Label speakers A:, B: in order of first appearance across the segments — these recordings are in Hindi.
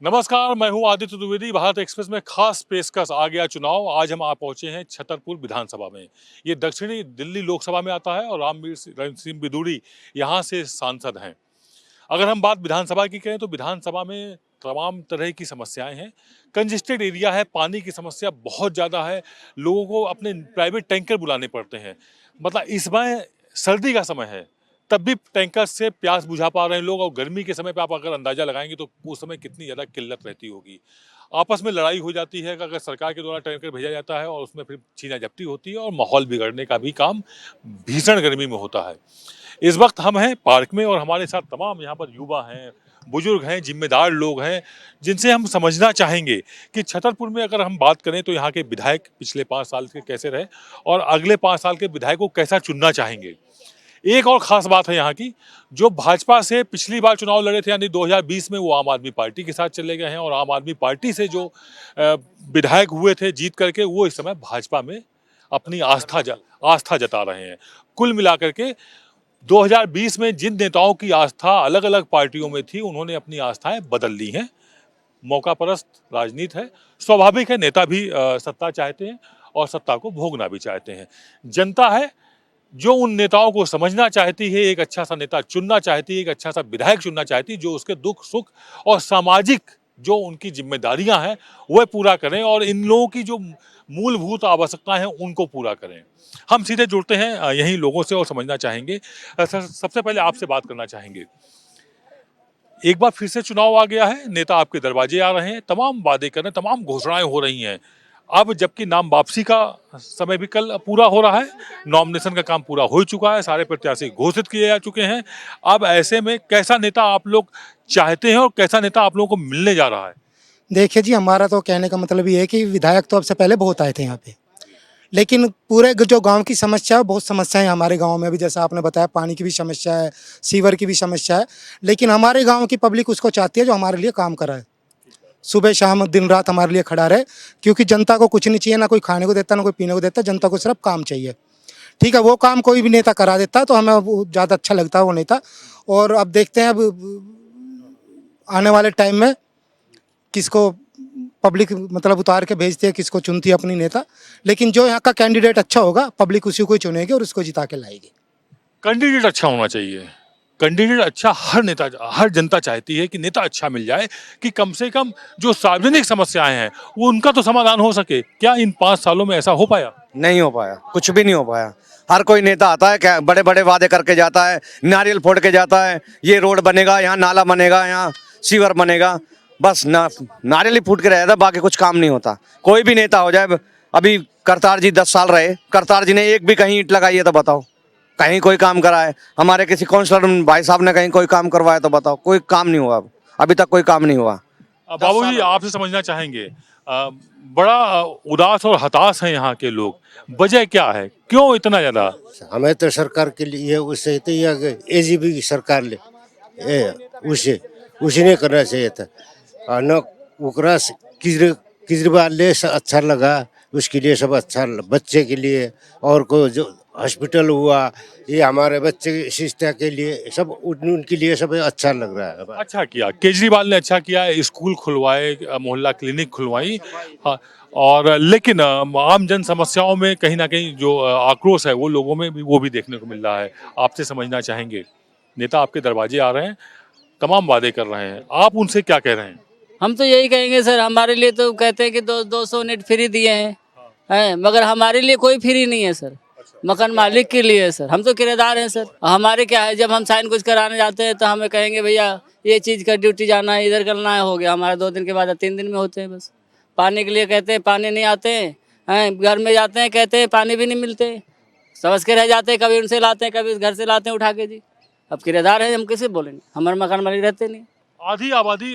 A: नमस्कार, मैं हूं आदित्य द्विवेदी। भारत एक्सप्रेस में खास पेशकश आ गया चुनाव। आज हम आ पहुंचे हैं छतरपुर विधानसभा में। ये दक्षिणी दिल्ली लोकसभा में आता है और रण सिंह बिदूड़ी यहाँ से सांसद हैं। अगर हम बात विधानसभा की करें तो विधानसभा में तमाम तरह की समस्याएं हैं। कंजेस्टेड एरिया है, पानी की समस्या बहुत ज़्यादा है, लोगों को अपने प्राइवेट टैंकर बुलाने पड़ते हैं। मतलब इस समय सर्दी का समय है, तब भी टैंकर से प्यास बुझा पा रहे हैं लोग, और गर्मी के समय पे आप अगर अंदाजा लगाएंगे तो उस समय कितनी ज़्यादा किल्लत रहती होगी। आपस में लड़ाई हो जाती है कि अगर सरकार के द्वारा टैंकर भेजा जाता है और उसमें फिर छीना झपटी होती है और माहौल बिगड़ने का भी काम भीषण गर्मी में होता है। इस वक्त हम हैं पार्क में और हमारे साथ तमाम यहाँ पर युवा हैं, बुजुर्ग हैं, जिम्मेदार लोग हैं, जिनसे हम समझना चाहेंगे कि छतरपुर में अगर हम बात करें तो यहाँ के विधायक पिछले 5 साल के कैसे रहे और अगले 5 साल के विधायक को कैसा चुनना चाहेंगे। एक और खास बात है यहाँ की, जो भाजपा से पिछली बार चुनाव लड़े थे यानी 2020 में, वो आम आदमी पार्टी के साथ चले गए हैं और आम आदमी पार्टी से जो विधायक हुए थे जीत करके, वो इस समय भाजपा में अपनी आस्था जता रहे हैं। कुल मिलाकर के 2020 में जिन नेताओं की आस्था अलग अलग पार्टियों में थी, उन्होंने अपनी आस्थाएं बदल ली हैं। मौका परस्त राजनीति है, स्वाभाविक है, नेता भी सत्ता चाहते हैं और सत्ता को भोगना भी चाहते हैं। जनता है जो उन नेताओं को समझना चाहती है, एक अच्छा सा नेता चुनना चाहती है, एक अच्छा सा विधायक चुनना चाहती है जो उसके दुख सुख और सामाजिक जो उनकी जिम्मेदारियां हैं वह पूरा करें और इन लोगों की जो मूलभूत आवश्यकताएं हैं उनको पूरा करें। हम सीधे जुड़ते हैं यहीं लोगों से और समझना चाहेंगे। सबसे पहले आपसे बात करना चाहेंगे, एक बार फिर से चुनाव आ गया है, नेता आपके दरवाजे आ रहे हैं, तमाम वादे कर रहे हैं, तमाम घोषणाएं हो रही हैं। अब जबकि नाम वापसी का समय भी कल पूरा हो रहा है, नॉमिनेशन का काम पूरा हो चुका है, सारे प्रत्याशी घोषित किए जा चुके हैं। अब ऐसे में कैसा नेता आप लोग चाहते हैं और कैसा नेता आप लोगों को मिलने जा रहा है?
B: देखिए जी, हमारा तो कहने का मतलब ये है कि विधायक तो अब से पहले बहुत आए थे यहाँ पे, लेकिन पूरे जो गांव की समस्या है, बहुत समस्याएं हमारे गांव में भी, जैसा आपने बताया, पानी की भी समस्या है, सीवर की भी समस्या है। लेकिन हमारे गांव की पब्लिक उसको चाहती है जो हमारे लिए काम कराए, सुबह शाम दिन रात हमारे लिए खड़ा रहे, क्योंकि जनता को कुछ नहीं चाहिए, ना कोई खाने को देता ना कोई पीने को देता, जनता को सिर्फ काम चाहिए। ठीक है, वो काम कोई भी नेता करा देता है तो हमें वो ज़्यादा अच्छा लगता है वो नेता। और अब देखते हैं अब आने वाले टाइम में किसको पब्लिक मतलब उतार के भेजती है, किसको चुनती है अपनी नेता। लेकिन जो यहाँ का कैंडिडेट अच्छा होगा, पब्लिक उसी को ही चुनेगी और उसको जिता के लाएगी।
A: कैंडिडेट अच्छा होना चाहिए, कैंडिडेट अच्छा, हर जनता चाहती है कि नेता अच्छा मिल जाए, कि कम से कम जो सार्वजनिक समस्याएं हैं वो उनका तो समाधान हो सके। क्या इन 5 सालों में ऐसा हो पाया?
C: नहीं हो पाया, कुछ भी नहीं हो पाया। हर कोई नेता आता है, क्या बड़े बड़े वादे करके जाता है, नारियल फोड़ के जाता है, ये रोड बनेगा, यहाँ नाला बनेगा, यहाँ सीवर बनेगा, बस नारियल ही फूट के रह जाता है, बाकी कुछ काम नहीं होता। कोई भी नेता हो जाए, अभी करतार जी 10 साल रहे, करतार जी ने एक भी कहीं ईंट लगाई है तो बताओ, कहीं कोई काम करा है? हमारे किसी काउंसलर भाई साहब ने कहीं कोई काम करवाया तो बताओ? कोई काम नहीं हुआ, अभी तक कोई काम नहीं हुआ।
A: बाबूजी, आपसे समझना चाहेंगे, बड़ा उदास और हताश हैं यहाँ के लोग, वजह क्या है, क्यों इतना ज्यादा?
D: हमें तो सरकार के लिए उससे तो एजीबी की सरकार ले उसे उसे नहीं करना चाहिए था। और न उकरा केजरीवाल ले अच्छा लगा, उसके लिए सब अच्छा, बच्चे के लिए और को जो हॉस्पिटल हुआ, ये हमारे बच्चे की शिक्षा के लिए सब उनके लिए सब अच्छा लग रहा है।
A: अच्छा किया केजरीवाल ने, अच्छा किया, स्कूल खुलवाए, मोहल्ला क्लिनिक खुलवाई। हाँ, और लेकिन आम जन समस्याओं में कहीं ना कहीं जो आक्रोश है वो लोगों में भी, वो भी देखने को मिल रहा है। आपसे समझना चाहेंगे, नेता आपके दरवाजे आ रहे हैं, तमाम वादे कर रहे हैं, आप उनसे क्या कह रहे हैं?
E: हम तो यही कहेंगे सर, हमारे लिए तो कहते हैं कि 200 यूनिट फ्री दिए हैं, मगर हमारे लिए कोई फ्री नहीं है सर, मकान मालिक के लिए है सर। हम तो किराएदार हैं सर। हमारे क्या है, जब हम साइन कुछ कराने जाते हैं तो हमें कहेंगे भैया ये चीज़ का ड्यूटी जाना है, इधर करना है, हो गया हमारा 2 दिन के बाद 3 दिन में होते हैं बस। पानी के लिए कहते हैं, पानी नहीं आते हैं, घर में जाते हैं कहते हैं पानी भी नहीं मिलते, समझ के रह जाते हैं, कभी उनसे लाते हैं कभी घर से लाते हैं उठा के जी। अब किराएदार हैं, हम कैसे बोलेंगे, हमारे मकान मालिक रहते नहीं।
A: आधी आबादी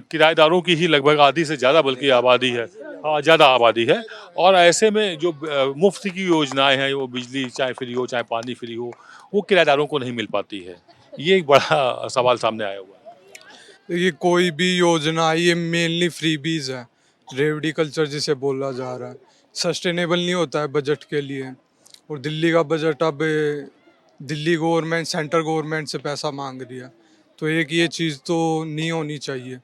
A: किराएदारों की ही, लगभग आधी से ज़्यादा बल्कि आबादी है, ज़्यादा आबादी है। और ऐसे में जो मुफ्त की योजनाएं हैं, वो बिजली चाहे फ्री हो चाहे पानी फ्री हो, वो किराएदारों को नहीं मिल पाती है। ये एक बड़ा सवाल सामने आया हुआ है।
F: देखिए, कोई भी योजना ये मेनली फ्रीबीज है, रेवड़ी कल्चर जिसे बोला जा रहा है, सस्टेनेबल नहीं होता है बजट के लिए। और दिल्ली का बजट अब दिल्ली गवर्नमेंट सेंट्रल गवर्नमेंट से पैसा मांग रही है, तो एक ये चीज़ तो नहीं होनी चाहिए।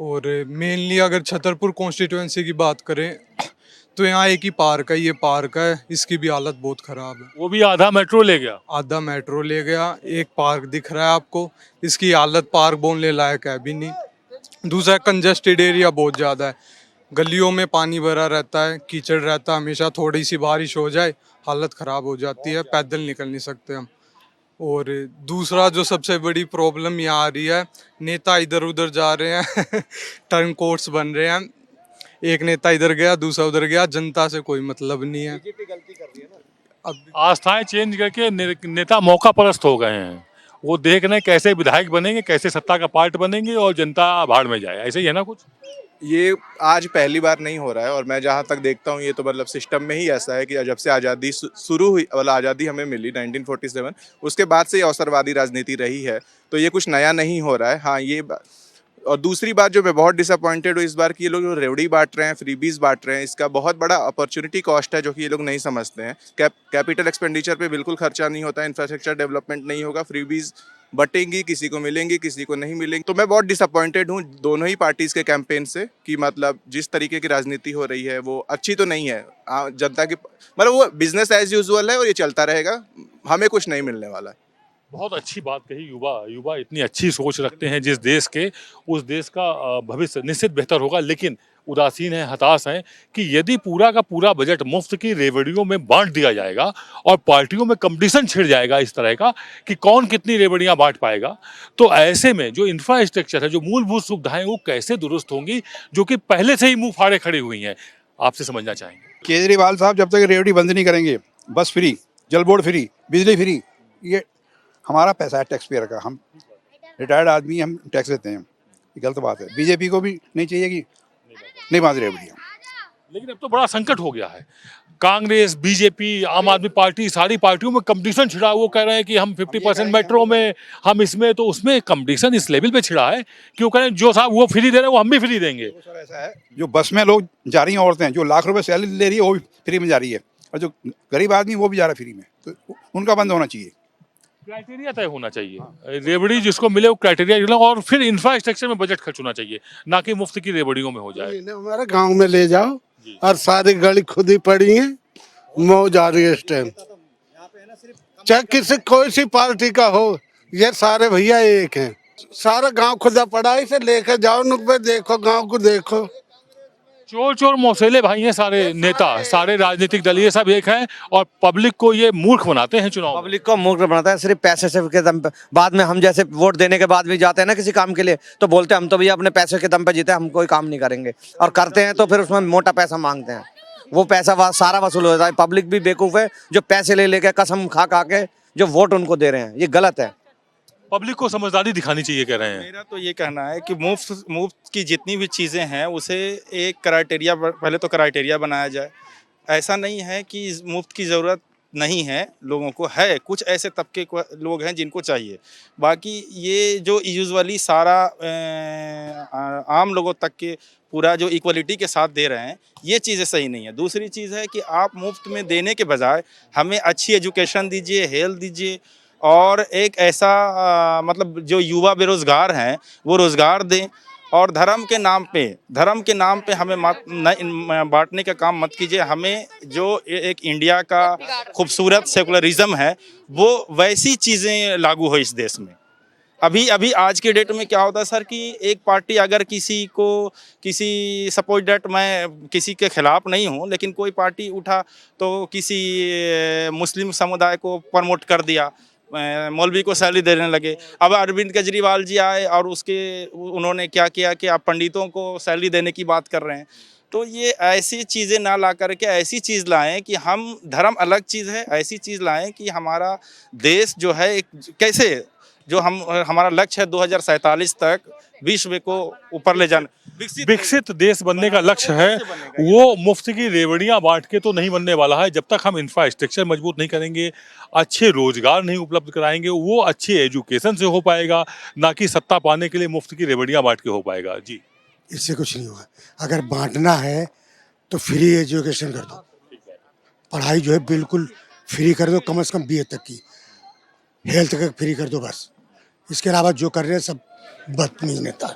F: और मेनली अगर छतरपुर कॉन्स्टिट्यूएंसी की बात करें तो यहाँ एक ही पार्क है, ये पार्क है, इसकी भी हालत बहुत ख़राब है।
A: वो भी आधा मेट्रो ले गया।
F: आधा मेट्रो ले गया, एक पार्क दिख रहा है आपको, इसकी हालत पार्क बोलने लायक है भी नहीं। दूसरा कंजेस्टेड एरिया बहुत ज़्यादा है, गलियों में पानी भरा रहता है, कीचड़ रहता है हमेशा, थोड़ी सी बारिश हो जाए हालत ख़राब हो जाती है, पैदल निकल नहीं सकते हम। और दूसरा जो सबसे बड़ी प्रॉब्लम यहाँ आ रही है, नेता इधर उधर जा रहे हैं टर्न कोर्ट्स बन रहे हैं, एक नेता इधर गया दूसरा उधर गया, जनता से कोई मतलब नहीं है। अब
A: आस्थाएं चेंज करके नेता मौका परस्त हो गए हैं। वो देख रहे हैं कैसे विधायक बनेंगे, कैसे सत्ता का पार्ट बनेंगे और जनता भाड़ में जाए। ऐसे ही है ना कुछ?
G: ये आज पहली बार नहीं हो रहा है, और मैं जहाँ तक देखता हूँ ये तो मतलब सिस्टम में ही ऐसा है कि जब से आज़ादी शुरू हुई, मतलब आज़ादी हमें मिली 1947, उसके बाद से ये अवसरवादी राजनीति रही है, तो ये कुछ नया नहीं हो रहा है। हाँ, और दूसरी बात जो मैं बहुत डिसअपॉइंटेड हूँ इस बार कि ये लोग जो रेवड़ी बांट रहे हैं, फ्रीबीज बांट रहे हैं, इसका बहुत बड़ा अपॉर्चुनिटी कॉस्ट है जो कि ये लोग नहीं समझते हैं। कैपिटल एक्सपेंडिचर पे बिल्कुल खर्चा नहीं होता है, इंफ्रास्ट्रक्चर डेवलपमेंट नहीं होगा, फ्रीबीज बटेंगी, किसी को मिलेंगी किसी को नहीं मिलेंगी। तो मैं बहुत डिसअपॉइंटेड हूँ दोनों ही पार्टीज़ के कैंपेन से कि मतलब जिस तरीके की राजनीति हो रही है वो अच्छी तो नहीं है। जनता की मतलब वो बिजनेस एज यूजुअल है और ये चलता रहेगा, हमें कुछ नहीं मिलने वाला है।
A: बहुत अच्छी बात कही। युवा इतनी अच्छी सोच रखते हैं जिस देश के, उस देश का भविष्य निश्चित बेहतर होगा। लेकिन उदासीन है, हताश हैं कि यदि पूरा का पूरा बजट मुफ्त की रेवड़ियों में बांट दिया जाएगा और पार्टियों में कंपटीशन छिड़ जाएगा इस तरह का कि कौन कितनी रेवड़ियां बांट पाएगा, तो ऐसे में जो इंफ्रास्ट्रक्चर है, जो मूलभूत सुविधाएं, वो कैसे दुरुस्त होंगी, जो कि पहले से ही मुंह फाड़े खड़ी हुई हैं। आपसे समझना चाहेंगे।
H: केजरीवाल साहब जब तक रेवड़ी बंद नहीं करेंगे, बस फ्री, जल बोर्ड फ्री, बिजली फ्री, ये हमारा पैसा है टैक्स पेयर का, हम रिटायर्ड आदमी, हम टैक्स देते हैं, ये गलत बात है। बीजेपी को भी नहीं चाहिए कि नहीं बांध रेवड़ियाँ।
A: लेकिन अब तो बड़ा संकट हो गया है। कांग्रेस, बीजेपी, आम आदमी पार्टी, सारी पार्टियों में कंपटीशन छिड़ा। वो कह रहे हैं कि हम 50% मेट्रो में, हम इसमें, तो उसमें कंपटीशन इस लेवल पे छिड़ा है कि वो कह रहे हैं जो साहब वो फ्री दे रहे हैं वो हम भी फ्री देंगे।
H: तो सर ऐसा है, जो बस में लोग जा रही हैं औरतें, जो लाख रुपए सैलरी ले रही है वो भी फ्री में जा रही है, और जो गरीब आदमी वो भी जा रहा है फ्री में, तो उनका बंद होना चाहिए।
A: क्राइटेरिया तय होना चाहिए। रेवड़ी जिसको मिले वो क्राइटेरिया, और फिर इंफ्रास्ट्रक्चर में बजट खर्च होना चाहिए, ना कि मुफ्त की रेवड़ियों में हो जाए।
I: हमारे गांव में ले जाओ और सारी गली खुद ही पड़ी है, मौज आ रही है इस टाइम। चाहे किसी कोई सी पार्टी का हो, ये सारे भैया एक हैं। सारा गांव खुदा पड़ा है, इसे लेकर जाओ, नुकबे देखो, गांव को देखो।
A: चोर चोर मौसेले भाई हैं सारे नेता, सारे राजनीतिक दल, ये सब एक हैं और पब्लिक को ये मूर्ख बनाते हैं चुनाव में।
C: पब्लिक को मूर्ख बनाता है सिर्फ पैसे से के दम पे। बाद में हम जैसे वोट देने के बाद भी जाते हैं ना किसी काम के लिए, तो बोलते हैं हम तो भैया अपने पैसे के दम पे जीते, हम कोई काम नहीं करेंगे, और करते हैं तो फिर उसमें मोटा पैसा मांगते हैं। वो पैसा सारा वसूल हो जाता है। पब्लिक भी बेवकूफ़ है जो पैसे ले लेके कसम खा के जो वोट उनको दे रहे हैं, ये गलत है।
A: पब्लिक को समझदारी दिखानी चाहिए कह रहे हैं।
J: मेरा तो ये कहना है कि मुफ्त की जितनी भी चीज़ें हैं उसे एक क्राइटेरिया, पहले तो क्राइटेरिया बनाया जाए। ऐसा नहीं है कि मुफ्त की ज़रूरत नहीं है, लोगों को है, कुछ ऐसे तबके लोग हैं जिनको चाहिए। बाकी ये जो यूजुअली सारा आम लोगों तक के पूरा जो इक्वलिटी के साथ दे रहे हैं, ये चीज़ें सही नहीं है। दूसरी चीज़ है कि आप मुफ्त में देने के बजाय हमें अच्छी एजुकेशन दीजिए, हेल्थ दीजिए, और एक ऐसा मतलब जो युवा बेरोज़गार हैं वो रोज़गार दें। और धर्म के नाम पे हमें बांटने का काम मत कीजिए। हमें जो एक इंडिया का खूबसूरत सेकुलरिज्म है वो वैसी चीज़ें लागू हो इस देश में। अभी आज के डेट में क्या होता है सर कि एक पार्टी अगर किसी सपोज डेट, मैं किसी के खिलाफ नहीं हूँ, लेकिन कोई पार्टी उठा तो किसी मुस्लिम समुदाय को प्रमोट कर दिया, मौलवी को सैलरी देने लगे। अब अरविंद केजरीवाल जी आए और उन्होंने क्या किया कि आप पंडितों को सैलरी देने की बात कर रहे हैं। तो ये ऐसी चीज़ें ना ला करके ऐसी चीज़ लाएं कि हम, धर्म अलग चीज़ है, ऐसी चीज़ लाएं कि हमारा देश जो है एक कैसे, जो हमारा लक्ष्य है 2047 तक विश्व को ऊपर ले जाना,
A: विकसित देश बनने का लक्ष्य है, वो मुफ्त की रेवड़ियां बांट के तो नहीं बनने वाला है। जब तक हम इंफ्रास्ट्रक्चर मजबूत नहीं करेंगे, अच्छे रोजगार नहीं उपलब्ध कराएंगे, वो अच्छे एजुकेशन से हो पाएगा, ना कि सत्ता पाने के लिए मुफ्त की रेवड़ियां बांट के हो पाएगा। जी,
I: इससे कुछ नहीं होगा। अगर बांटना है तो फ्री एजुकेशन कर दो, पढ़ाई जो है बिल्कुल फ्री कर दो, कम से कम BA तक की, हेल्थ का फ्री कर दो बस। इसके अलावा जो कर रहे हैं सब बदतमीज नेता।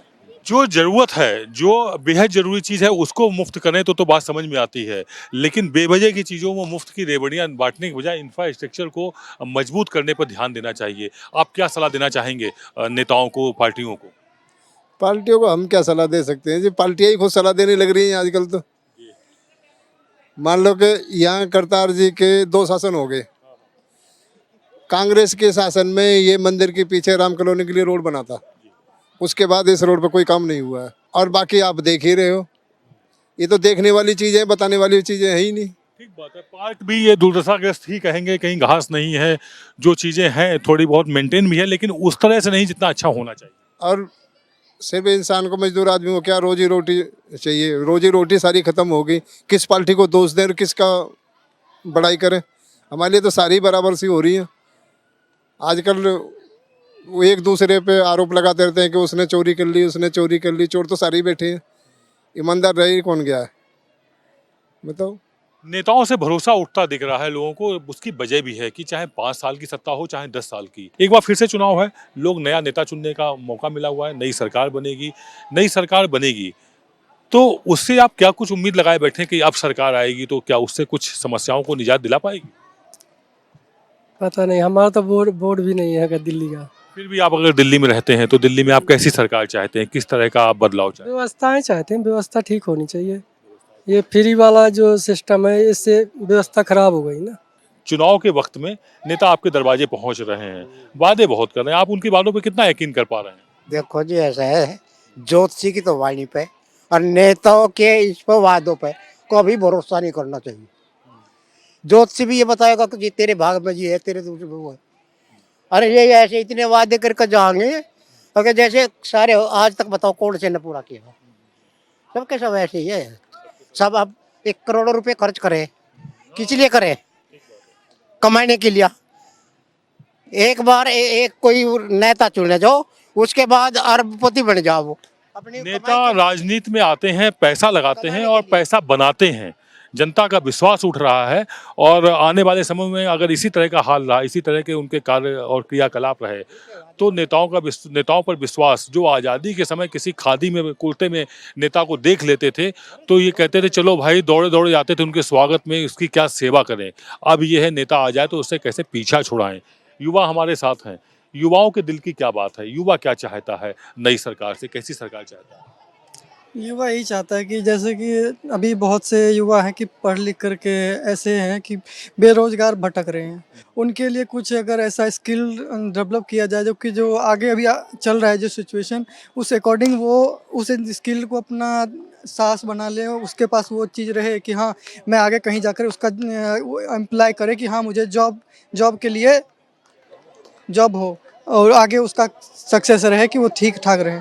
A: जो ज़रूरत है, जो बेहद ज़रूरी चीज़ है उसको मुफ्त करें तो बात समझ में आती है। लेकिन बेवजह की चीज़ों में मुफ्त की रेवड़ियाँ बाँटने की बजाय इंफ्रास्ट्रक्चर को मजबूत करने पर ध्यान देना चाहिए। आप क्या सलाह देना चाहेंगे नेताओं को, पार्टियों को?
K: पार्टियों को हम क्या सलाह दे सकते हैं जी, पार्टियां ही खुद सलाह देने लग रही हैं आजकल तो। मान लो कि यहाँ करतार जी के 2 शासन हो गए। कांग्रेस के शासन में ये मंदिर के पीछे राम कॉलोनी के लिए रोड बना था, उसके बाद इस रोड पर कोई काम नहीं हुआ है। और बाकी आप देख ही रहे हो, ये तो देखने वाली चीजें, बताने वाली चीजें है ही नहीं।
A: ठीक बात है। पार्क भी ये दुर्दशाग्रस्त ही कहेंगे, कहीं घास नहीं है, जो चीज़ें हैं थोड़ी बहुत मेंटेन भी है, लेकिन उस तरह से नहीं जितना अच्छा होना चाहिए।
K: और सिर्फ इंसान को, मजदूर आदमी को क्या रोजी रोटी चाहिए? रोजी रोटी सारी खत्म हो गई। किस पार्टी को दोष दें और किसका बड़ाई करें? हमारे लिए तो सारी बराबर सी हो रही है। आजकल वो एक दूसरे पे आरोप लगाते रहते हैं कि उसने चोरी कर ली, उसने चोरी कर ली। चोर तो सारे ही बैठे हैं, ईमानदार रह ही कौन गया है बताओ?
A: नेताओं से भरोसा उठता दिख रहा है लोगों को, उसकी वजह भी है कि चाहे 5 साल की सत्ता हो, चाहे 10 साल की। एक बार फिर से चुनाव है, लोग नया नेता चुनने का मौका मिला हुआ है, नई सरकार बनेगी, नई सरकार बनेगी। तो उससे आप क्या कुछ उम्मीद लगाए बैठे कि अब सरकार आएगी तो क्या उससे कुछ समस्याओं को निजात दिला पाएगी?
L: पता नहीं, हमारा तो बोर्ड बोर्ड भी नहीं है दिल्ली का।
A: फिर भी आप अगर दिल्ली में रहते हैं तो दिल्ली में आप कैसी सरकार चाहते हैं, किस तरह का आप बदलाव चाहते
L: व्यवस्थाएं चाहते हैं, व्यवस्था ठीक होनी चाहिए। ये फ्री वाला जो सिस्टम है, इससे व्यवस्था खराब हो गई ना।
A: हैं? चुनाव के वक्त में नेता आपके दरवाजे पहुंच रहे हैं, वादे बहुत कर रहे हैं, आप उनकी बातों पर कितना यकीन कर पा रहे हैं?
B: देखो जी, ऐसा है, ज्योतिषी की तो वाणी पे और नेताओं के इस पर वादों पे कभी भरोसा नहीं करना चाहिए। ज्योतिषी भी ये बताएगा कि जी तेरे भाग में ये है, तेरे दूसरे में वो है। अरे ये ऐसे इतने वादे करके जाएंगे अगर जैसे सारे आज तक बताओ कौन से ने पूरा किया? सबके सब ऐसे ही है। सब अब 1 करोड़ रुपए खर्च करें, किस लिए करें? कमाने के लिए। एक बार एक कोई नेता चुने जाओ, उसके बाद अरबपति बन जाओ। वो अपनी
A: नेता राजनीति में आते हैं, पैसा लगाते हैं और पैसा बनाते हैं। जनता का विश्वास उठ रहा है और आने वाले समय में अगर इसी तरह का हाल रहा, इसी तरह के उनके कार्य और क्रियाकलाप रहे, तो नेताओं पर विश्वास, जो आज़ादी के समय किसी खादी में, कुर्ते में नेता को देख लेते थे तो ये कहते थे चलो भाई, दौड़े दौड़े जाते थे उनके स्वागत में, उसकी क्या सेवा करें। अब ये है नेता आ जाए तो उससे कैसे पीछा छुड़ाएं। युवा हमारे साथ हैं, युवाओं के दिल की क्या बात है, युवा क्या चाहता है नई सरकार से, कैसी सरकार चाहता है?
L: युवा यही चाहता है कि जैसे कि अभी बहुत से युवा हैं कि पढ़ लिख करके ऐसे हैं कि बेरोजगार भटक रहे हैं। उनके लिए कुछ अगर ऐसा स्किल डेवलप किया जाए, जो कि जो आगे अभी चल रहा है जो सिचुएशन, उस अकॉर्डिंग वो उस स्किल को अपना साहस बना ले, उसके पास वो चीज़ रहे कि हाँ मैं आगे कहीं जाकर उसका अप्लाई करे कि हाँ मुझे जॉब के लिए जॉब हो और आगे उसका सक्सेस रहे कि वो ठीक ठाक रहे।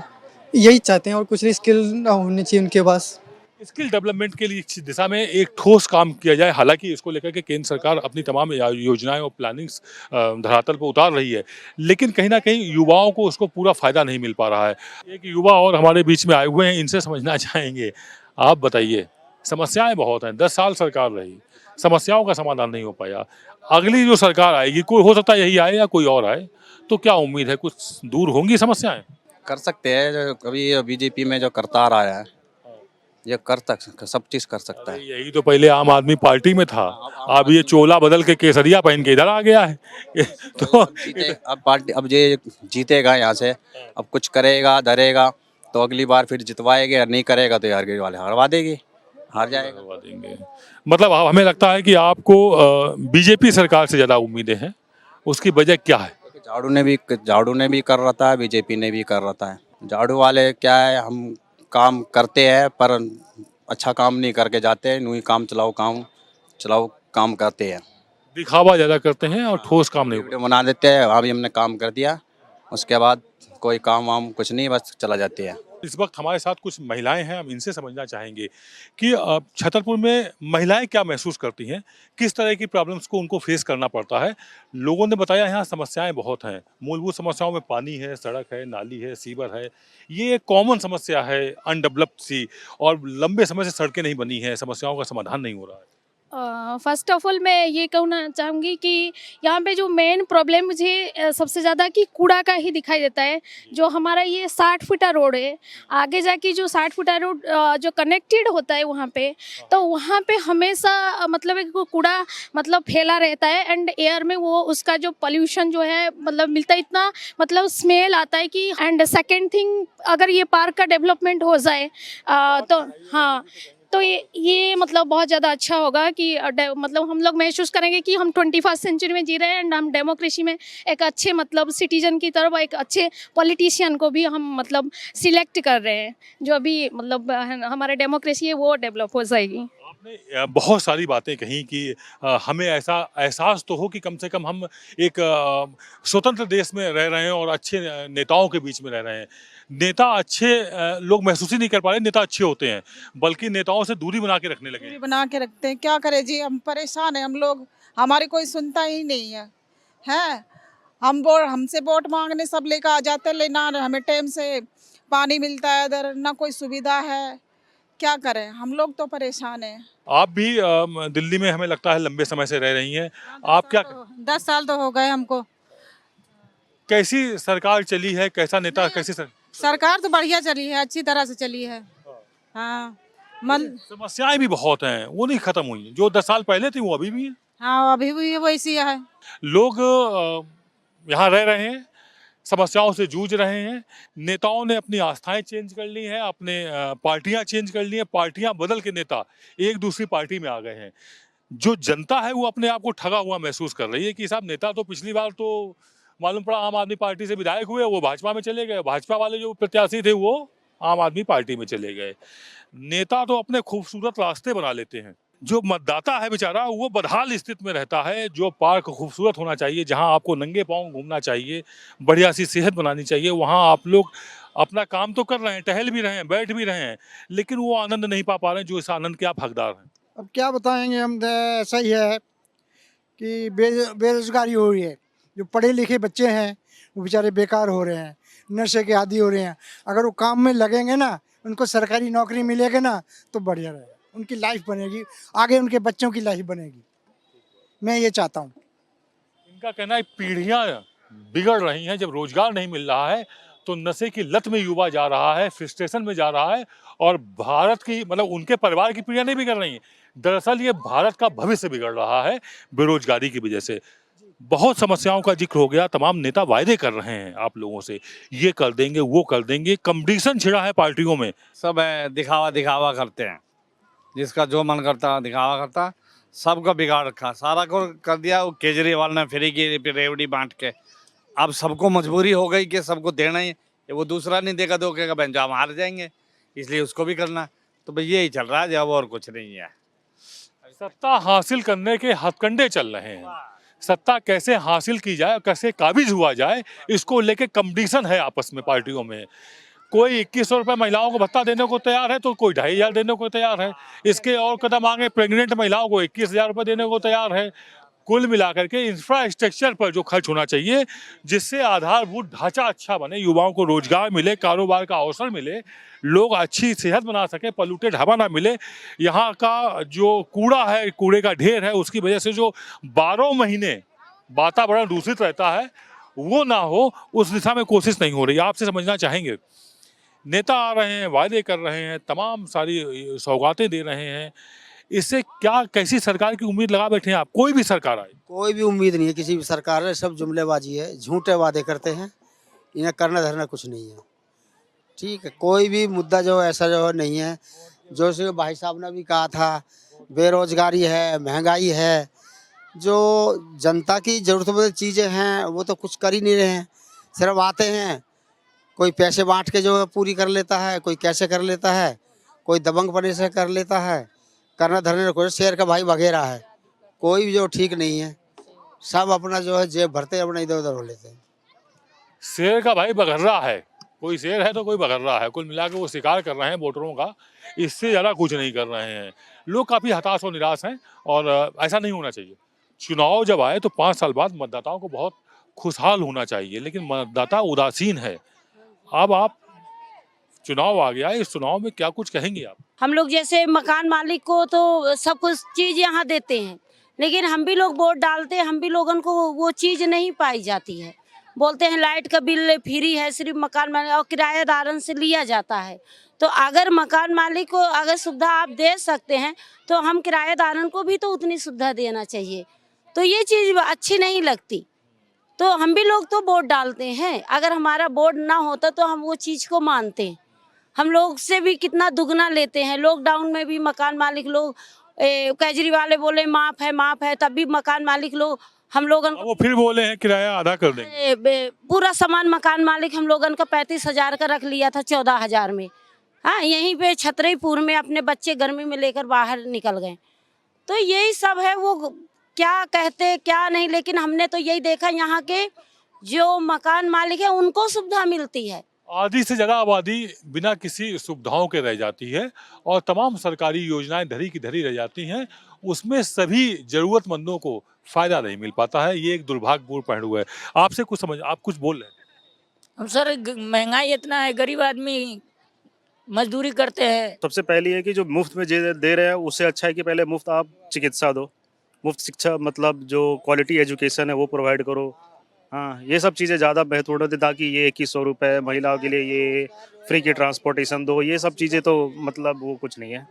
L: यही चाहते हैं और कुछ नहीं, स्किल होनी चाहिए उनके पास।
A: स्किल डेवलपमेंट के लिए इस दिशा में एक ठोस काम किया जाए। हालांकि इसको लेकर के केंद्र सरकार अपनी तमाम योजनाएं और प्लानिंग्स धरातल पर उतार रही है, लेकिन कहीं ना कहीं युवाओं को उसको पूरा फायदा नहीं मिल पा रहा है। एक युवा और हमारे बीच में आए हुए हैं, इनसे समझना चाहेंगे। आप बताइए, समस्याएं बहुत हैं, 10 साल सरकार रही, समस्याओं का समाधान नहीं हो पाया। अगली जो सरकार आएगी, कोई हो सकता है यही आए या कोई और आए, तो क्या उम्मीद है कुछ दूर होंगी समस्याएं?
C: कर सकते हैं, जो कभी बीजेपी में जो करतार आया है, ये सब चीज कर सकता है।
A: यही तो पहले आम आदमी पार्टी में था, अब ये चोला बदल के केसरिया पहन के इधर आ गया है। तो
C: अब पार्टी, अब ये जीतेगा यहाँ से, अब कुछ करेगा धरेगा तो अगली बार फिर जितवाएगा, नहीं करेगा तो यार वाले हरवा देगी, हार जाएगा।
A: करवा देंगे। मतलब हमें लगता है कि आपको बीजेपी सरकार से ज्यादा उम्मीदें हैं, उसकी वजह क्या है?
C: झाड़ू ने भी कर रहा था, बीजेपी ने भी कर रहा है। झाड़ू वाले क्या है, हम काम करते हैं पर अच्छा काम नहीं करके जाते हैं, यूं ही काम चलाओ काम करते हैं,
A: दिखावा ज्यादा करते हैं और ठोस काम नहीं।
C: वीडियो बना देते हैं, हाँ भी हमने काम कर दिया, उसके बाद कोई काम वाम कुछ नहीं, बस चला जाते हैं।
A: इस वक्त हमारे साथ कुछ महिलाएं हैं, हम इनसे समझना चाहेंगे कि छतरपुर में महिलाएं क्या महसूस करती हैं, किस तरह की प्रॉब्लम्स को उनको फेस करना पड़ता है। लोगों ने बताया यहाँ समस्याएं बहुत हैं, मूलभूत समस्याओं में पानी है, सड़क है, नाली है, सीवर है, ये एक कॉमन समस्या है अनडेवलप्ड सी, और लंबे समय से सड़कें नहीं बनी हैं, समस्याओं का समाधान नहीं हो रहा है।
M: फर्स्ट ऑफ ऑल मैं ये कहना चाहूँगी कि यहाँ पे जो मेन प्रॉब्लम मुझे सबसे ज़्यादा कि कूड़ा का ही दिखाई देता है। जो हमारा ये 60 फुटा रोड है, आगे जाके जो 60 फुटा रोड जो कनेक्टेड होता है वहाँ पे, तो वहाँ पे हमेशा मतलब एक कूड़ा मतलब फैला रहता है एंड एयर में वो उसका जो पोल्यूशन जो है मतलब मिलता है, इतना मतलब स्मेल आता है कि। एंड सेकेंड थिंग, अगर ये पार्क का डेवलपमेंट हो जाए तो हाँ, तो ये मतलब बहुत ज़्यादा अच्छा होगा कि मतलब हम लोग महसूस करेंगे कि हम 21st सेंचुरी में जी रहे हैं एंड हम डेमोक्रेसी में एक अच्छे मतलब सिटीजन की तरफ एक अच्छे पॉलिटिशियन को भी हम मतलब सिलेक्ट कर रहे हैं। जो अभी मतलब हमारे डेमोक्रेसी है वो डेवलप हो जाएगी।
A: आपने बहुत सारी बातें कही कि हमें ऐसा एहसास तो हो कि कम से कम हम एक स्वतंत्र देश में रह रहे हैं और अच्छे नेताओं के बीच में रह रहे हैं। नेता अच्छे लोग महसूस ही नहीं कर पा रहे नेता अच्छे होते हैं, बल्कि नेताओं से दूरी बना के रखने लगे।
N: दूरी बना के रखते हैं, क्या करें जी, हम परेशान हैं। हम लोग, हमारी कोई सुनता ही नहीं है। हैं हमसे वोट मांगने सब लेकर आ जाते हैं, लेकिन ना हमें टाइम से पानी मिलता है, इधर ना कोई सुविधा है। क्या करें, हम लोग तो परेशान हैं।
A: आप भी दिल्ली में हमें लगता है लंबे समय से रह रही हैं। आप क्या
N: 10 साल तो हो गए हमको।
A: कैसी सरकार चली है, कैसा नेता, कैसी
N: सरकार तो बढ़िया चली है, अच्छी तरह से चली है। हाँ,
A: समस्याएं भी बहुत हैं, वो नहीं खत्म हुई। जो 10 साल पहले थी वो अभी भी है।
N: हाँ, अभी भी वैसी है।
A: लोग यहाँ रह रहे हैं, समस्याओं से जूझ रहे हैं। नेताओं ने अपनी आस्थाएं चेंज कर ली हैं, अपने पार्टियां चेंज कर ली हैं, पार्टियां बदल के नेता एक दूसरी पार्टी में आ गए हैं। जो जनता है वो अपने आप को ठगा हुआ महसूस कर रही है कि साहब नेता तो पिछली बार तो मालूम पड़ा आम आदमी पार्टी से विधायक हुए, वो भाजपा में चले गए, भाजपा वाले जो प्रत्याशी थे वो आम आदमी पार्टी में चले गए। नेता तो अपने खूबसूरत रास्ते बना लेते हैं। जो मतदाता है बेचारा वो बदहाल स्थिति में रहता है। जो पार्क खूबसूरत होना चाहिए, जहां आपको नंगे पांव घूमना चाहिए, बढ़िया सी सेहत बनानी चाहिए, वहां आप लोग अपना काम तो कर रहे हैं, टहल भी रहे हैं, बैठ भी रहे हैं, लेकिन वो आनंद नहीं पा रहे हैं जो इस आनंद के आप हकदार हैं।
B: अब क्या बताएंगे हम, ऐसा ही है कि बेरोजगारी हो रही है। जो पढ़े लिखे बच्चे हैं वो बेचारे बेकार हो रहे हैं, नशे के आदी हो रहे हैं। अगर वो काम में लगेंगे ना, उनको सरकारी नौकरी मिलेगी ना, तो बढ़िया रहेगा, उनकी लाइफ बनेगी, आगे उनके बच्चों की लाइफ बनेगी। मैं ये चाहता हूँ।
A: इनका कहना है पीढ़ियां बिगड़ रही हैं, जब रोजगार नहीं मिल रहा है तो नशे की लत में युवा जा रहा है, फ्रस्ट्रेशन में जा रहा है, और भारत की मतलब उनके परिवार की पीढ़ियां नहीं बिगड़ रही हैं, दरअसल ये भारत का भविष्य बिगड़ रहा है बेरोजगारी की वजह से। बहुत समस्याओं का जिक्र हो गया। तमाम नेता वायदे कर रहे हैं आप लोगों से, ये कर देंगे, वो कर देंगे। कंपटीशन छिड़ा है पार्टियों में,
C: सब दिखावा दिखावा करते हैं, जिसका जो मन करता दिखावा करता। सबका बिगाड़ रखा, सारा को कर दिया वो केजरीवाल ने, फ्री की रेवड़ी बांट के। अब सबको मजबूरी हो गई कि सबको देना ही, वो दूसरा नहीं देगा तो कहेगा बहन हम हार जाएंगे, इसलिए उसको भी करना। तो भाई यही चल रहा है जब, और कुछ नहीं है।
A: सत्ता हासिल करने के हथकंडे चल रहे हैं। सत्ता कैसे हासिल की जाए, कैसे काबिज हुआ जाए, इसको लेके कंपटीशन है आपस में पार्टियों में। कोई 2100 रुपये महिलाओं को भत्ता देने को तैयार है तो कोई 2500 देने को तैयार है। इसके और कदम आगे प्रेग्नेंट महिलाओं को 21,000 रुपये देने को तैयार है। कुल मिलाकर के इंफ्रास्ट्रक्चर पर जो खर्च होना चाहिए, जिससे आधारभूत ढांचा अच्छा बने, युवाओं को रोजगार मिले, कारोबार का अवसर मिले, लोग अच्छी सेहत बना सके, पॉल्यूटेड हवा ना मिले। यहाँ का जो कूड़ा है, कूड़े का ढेर है, उसकी वजह से जो 12 महीने वातावरण दूषित रहता है वो ना हो, उस दिशा में कोशिश नहीं हो रही। आपसे समझना चाहेंगे, नेता आ रहे हैं, वायदे कर रहे हैं, तमाम सारी सौगातें दे रहे हैं, इससे क्या कैसी सरकार की उम्मीद लगा बैठे हैं आप? कोई भी सरकार आए,
B: कोई भी उम्मीद नहीं है किसी भी सरकार से, सब जुमलेबाजी है, झूठे वादे करते हैं, इन्हें करना धरना कुछ नहीं है। ठीक है, कोई भी मुद्दा जो ऐसा जो नहीं है। जो से भाई साहब ने भी कहा था, बेरोजगारी है, महंगाई है, जो जनता की ज़रूरतमंद चीज़ें हैं वो तो कुछ कर ही नहीं रहे हैं। सिर्फ आते हैं, कोई पैसे बांट के जो है पूरी कर लेता है, कोई कैसे कर लेता है, कोई दबंग पने से कर लेता है, करना धरने को शेर का भाई वगैरह है। कोई भी जो ठीक नहीं है, सब अपना जो है जेब भरते अपना इधर उधर हो लेते हैं।
A: शेर का भाई बघर्रा है, कोई शेर है तो कोई बघर्रा है। कुल मिला के वो शिकार कर रहे हैं वोटरों का, इससे ज़्यादा कुछ नहीं कर रहे हैं। लोग काफ़ी हताश और निराश हैं, और ऐसा नहीं होना चाहिए। चुनाव जब आए तो 5 साल बाद मतदाताओं को बहुत खुशहाल होना चाहिए, लेकिन मतदाता उदासीन है। अब आप चुनाव आ गया है, इस चुनाव में क्या कुछ कहेंगे आप?
O: हम लोग जैसे मकान मालिक को तो सब कुछ चीज यहाँ देते हैं, लेकिन हम भी लोग वोट डालते हैं, हम भी लोगों को वो चीज नहीं पाई जाती है। बोलते हैं लाइट का बिल फ्री है, सिर्फ मकान मालिक और किराएदारों से लिया जाता है। तो अगर मकान मालिक को अगर सुविधा आप दे सकते हैं तो हम किराएदारों को भी तो उतनी सुविधा देना चाहिए। तो ये चीज़ अच्छी नहीं लगती, तो हम भी लोग तो वोट डालते हैं। अगर हमारा वोट ना होता तो हम वो चीज़ को मानते हैं। हम लोग से भी कितना दुगना लेते हैं। लॉकडाउन में भी मकान मालिक लोग केजरीवाल बोले माफ़ है, तब भी मकान मालिक लोग हम लोगों
A: वो फिर बोले हैं किराया आधा कर देंगे।
O: पूरा सामान मकान मालिक हम लोगों का 35,000 का रख लिया था 14,000 में। हाँ, यहीं पे छतरपुर में अपने बच्चे गर्मी में लेकर बाहर निकल गए। तो यही सब है, वो क्या कहते क्या नहीं, लेकिन हमने तो यही देखा यहाँ के जो मकान मालिक है उनको सुविधा मिलती है।
A: आधी से ज़्यादा आबादी बिना किसी सुविधाओं के रह जाती है और तमाम सरकारी योजनाएं धरी की धरी रह जाती हैं, उसमें सभी जरूरतमंदों को फायदा नहीं मिल पाता है। ये एक दुर्भाग्यपूर्ण पहलू है। आपसे कुछ समझ, आप कुछ बोल रहे हैं?
E: हम सर महंगाई इतना है, गरीब आदमी मजदूरी करते हैं।
P: सबसे पहली है कि जो मुफ्त में दे रहे हैं उससे अच्छा है कि पहले मुफ्त आप चिकित्सा दो, मुफ्त शिक्षा, मतलब जो क्वालिटी एजुकेशन है वो प्रोवाइड करो। हाँ, ये सब चीज़ें ज़्यादा बेहतर होती, ताकि ये 2100 रुपये महिलाओं के लिए ये फ्री की ट्रांसपोर्टेशन दो, ये सब चीज़ें तो मतलब वो कुछ नहीं है।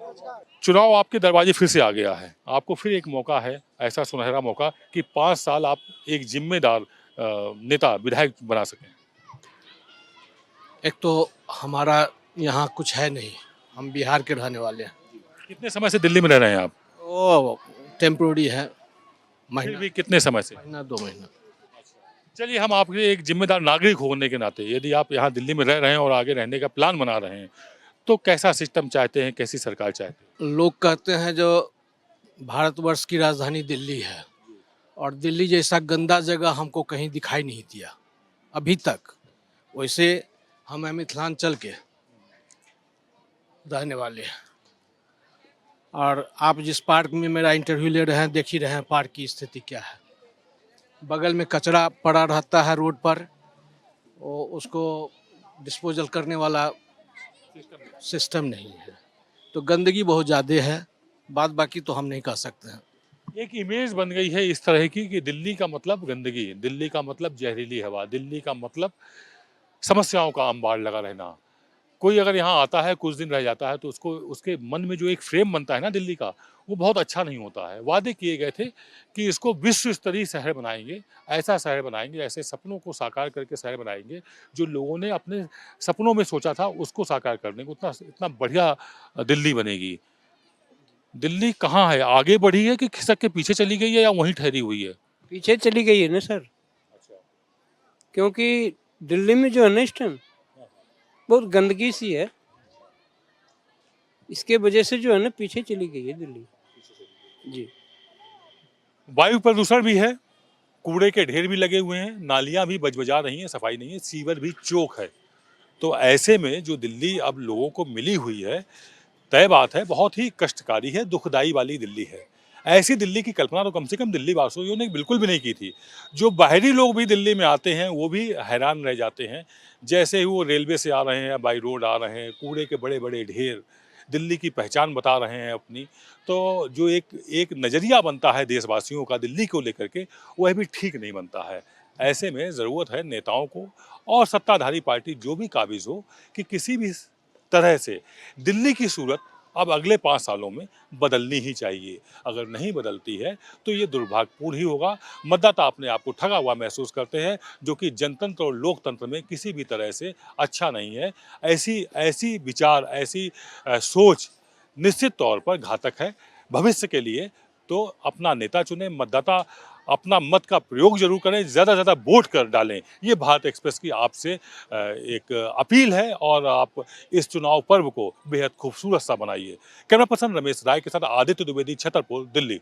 A: चुनाव आपके दरवाजे फिर से आ गया है, आपको फिर एक मौका है, ऐसा सुनहरा मौका कि 5 साल आप एक जिम्मेदार नेता विधायक बना सकें।
Q: एक तो हमारा यहाँ कुछ है नहीं, हम बिहार के रहने वाले हैं।
A: कितने समय से दिल्ली में रह रहे हैं आप?
Q: वो टेम्प्रोरी है,
A: फिर
Q: महीना
A: भी कितने समय से?
Q: महीना 2 महीना।
A: चलिए, हम आपके एक जिम्मेदार नागरिक होने के नाते यदि आप यहाँ दिल्ली में रह रहे हैं और आगे रहने का प्लान बना रहे हैं, तो कैसा सिस्टम चाहते हैं, कैसी सरकार चाहते हैं?
Q: लोग कहते हैं जो भारतवर्ष की राजधानी दिल्ली है, और दिल्ली जैसा गंदा जगह हमको कहीं दिखाई नहीं दिया अभी तक। वैसे हम मिथिलांचल के रहने वाले हैं, और आप जिस पार्क में मेरा इंटरव्यू ले रहे हैं, देख ही रहे हैं पार्क की स्थिति क्या है। बगल में कचरा पड़ा रहता है रोड पर, उसको डिस्पोजल करने वाला सिस्टम नहीं है, तो गंदगी बहुत ज़्यादा है। बात बाकी तो हम नहीं कह सकते हैं।
A: एक इमेज बन गई है इस तरह की कि दिल्ली का मतलब गंदगी, दिल्ली का मतलब जहरीली हवा, दिल्ली का मतलब समस्याओं का अंबार लगा रहना। कोई अगर यहाँ आता है, कुछ दिन रह जाता है, तो उसको उसके मन में जो एक फ्रेम बनता है ना दिल्ली का, वो बहुत अच्छा नहीं होता है। वादे किए गए थे कि इसको विश्व स्तरीय शहर बनाएंगे, ऐसा शहर बनाएंगे, ऐसे सपनों को साकार करके शहर बनाएंगे जो लोगों ने अपने सपनों में सोचा था उसको साकार करने को। इतना बढ़िया दिल्ली बनेगी। दिल्ली कहाँ है, आगे बढ़ी है कि खिसक के पीछे चली गई है या वहीं ठहरी हुई है?
R: पीछे चली गई है ना सर, क्योंकि दिल्ली में जो है ना इस टाइम बहुत गंदगी सी है, इसके वजह से जो है ना पीछे चली गई है दिल्ली जी।
A: वायु प्रदूषण भी है, कूड़े के ढेर भी लगे हुए हैं, नालियां भी बजबजा रही हैं, सफाई नहीं है, सीवर भी चोक है। तो ऐसे में जो दिल्ली अब लोगों को मिली हुई है, तय बात है बहुत ही कष्टकारी है, दुखदाई वाली दिल्ली है। ऐसी दिल्ली की कल्पना तो कम से कम दिल्ली वासियों ने बिल्कुल भी नहीं की थी। जो बाहरी लोग भी दिल्ली में आते हैं वो भी हैरान रह जाते हैं। जैसे ही वो रेलवे से आ रहे हैं, बाई रोड आ रहे हैं, कूड़े के बड़े बड़े ढेर दिल्ली की पहचान बता रहे हैं अपनी। तो जो एक नज़रिया बनता है देशवासियों का दिल्ली को लेकर के, वह भी ठीक नहीं बनता है। ऐसे में ज़रूरत है नेताओं को और सत्ताधारी पार्टी जो भी काबिज हो कि किसी भी तरह से दिल्ली की सूरत अब अगले 5 सालों में बदलनी ही चाहिए। अगर नहीं बदलती है तो ये दुर्भाग्यपूर्ण ही होगा। मतदाता अपने आप को ठगा हुआ महसूस करते हैं, जो कि जनतंत्र और लोकतंत्र में किसी भी तरह से अच्छा नहीं है। ऐसी विचार, ऐसी सोच निश्चित तौर पर घातक है भविष्य के लिए। तो अपना नेता चुनें, मतदाता अपना मत का प्रयोग जरूर करें, ज़्यादा से ज़्यादा वोट कर डालें। ये भारत एक्सप्रेस की आपसे एक अपील है और आप इस चुनाव पर्व को बेहद खूबसूरत सा बनाइए। कैमरा पर्सन रमेश राय के साथ आदित्य द्विवेदी, छतरपुर, दिल्ली।